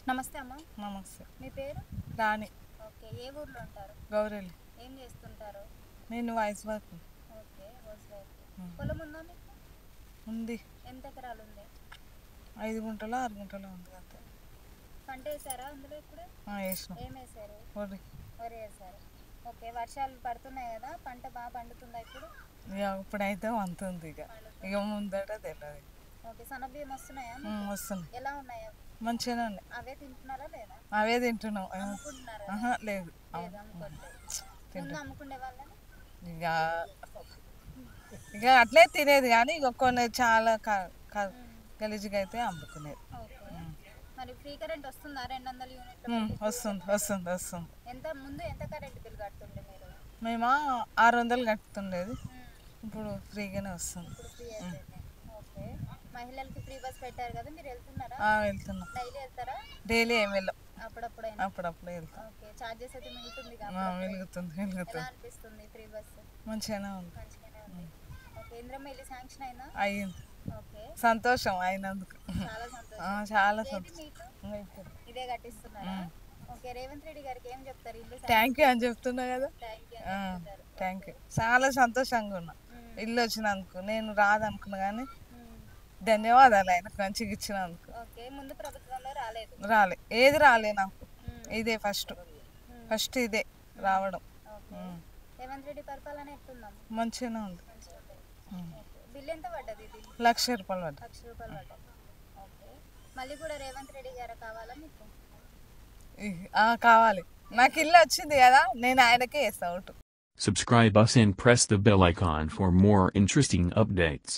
నమస్తే అమ్మ. నమస్తే. మీ పేరు? రాణి. ఓకే. ఏ ఊర్లో ఉంటారు? గౌరెల్లి. ఏం చేస్తుంటారు? నేను voice work. Okay. House wife. పొలం ఉందా మీకు? ఉంది. ఎంత ఎకరాలు ఉంది? 5 గుంటలు 6 గుంటలు ఉంది అంతే. పంట వేసారా అందులో ఇప్పుడు? వేసినాం. ఏం వేసారు? వరి. వరి వేసారు. ఓకే. వర్షాలు పడుతున్నాయి కదా, పంట బాగా పండుతుందా ఇప్పుడు? ఇక ఇప్పుడైతే వంతుంది ఇక ముందట తెలియదు. ఓకే. సన్నబియ్యం వస్తున్నాయా? వస్తుంది. ఎలా ఉన్నాయా? మంచిగానే ఉన్నాయి. అవే తింటున్నారా లేదా? అవే తింటున్నాం. అమ్ముకుంటున్నారా? లేదు ముందు అమ్ముకునే వాళ్ళని ఇక ఇక అట్లే తినేది, కానీ ఇక కొన్ని చాలా గలీజ్గా అయితే అమ్ముకునేది. మరి ఫ్రీ కరెంట్ వస్తుందా? 200 యూనిట్లు వస్తుంది వస్తుంది వస్తుంది. ముందు ఎంత కరెంట్ బిల్ కడుతుండే మీరు? మేము 600 కట్టుతుండేది, ఇప్పుడు ఫ్రీగానే వస్తుంది. ఇప్పుడు ఫ్రీ అయిపోయింది. ఓకే. మహిళలకి ఫ్రీ బస్ పెట్టారు కదా, మీరు వెళ్తున్నారా? వెళ్తున్నాం. డైలీ వెళ్తారా? డైలీ ఏమి వెళ్ళాం, అప్పుడప్పుడు వెళ్తాం. ఓకే. చార్జెస్ అయితే మిగులుతుంది వెలుగుతుంది. ఎలా అనిపిస్తుంది ఫ్రీ బస్? మంచిగానే ఉంది. ఓకే. ఇంద్రమ్మ ఇల్లు శాంక్షన్ అయిందా? అయ్యింది. ఓకే. సంతోషం అయినందుకు. చాలా సంతోషం. చాలా మీకు ఇదే కట్టిస్తున్నారా? ఓకే. రేవంత్ రెడ్డి గారికి ఏం చెప్తారు? ఇల్లు థ్యాంక్ యూ అని చెప్తున్నా కదా. Thank you. చాలా సంతోషంగా ఉన్నా ఇల్లు వచ్చినందుకు. నేను రాదనుకున్నా కానీ ధన్యవాదాలు ఆయనకు మంచిగా ఇచ్చినందుకు. ఓకే. ముందు ప్రభుత్వంలో రాలే, ఏది రాలే నాకు. ఇదే ఫస్ట్ ఇదే రావడం. రేవంత్ రెడ్డి పరిపాలన ఎట్లుందా? మంచిగానే ఉంది. బిల్ ఎంత పడ్డది? ఇది ₹1,00,000 పడ్డది. ₹1,00,000 ఓకే. మళ్ళీ కూడా రేవంత్ రెడ్డి గారు కావాలా మీకు? కావాలి. నాకు ఇల్లు వచ్చింది కదా, నేను ఆయనకే వేస్తా vote. Subscribe us and press the bell icon for more interesting updates.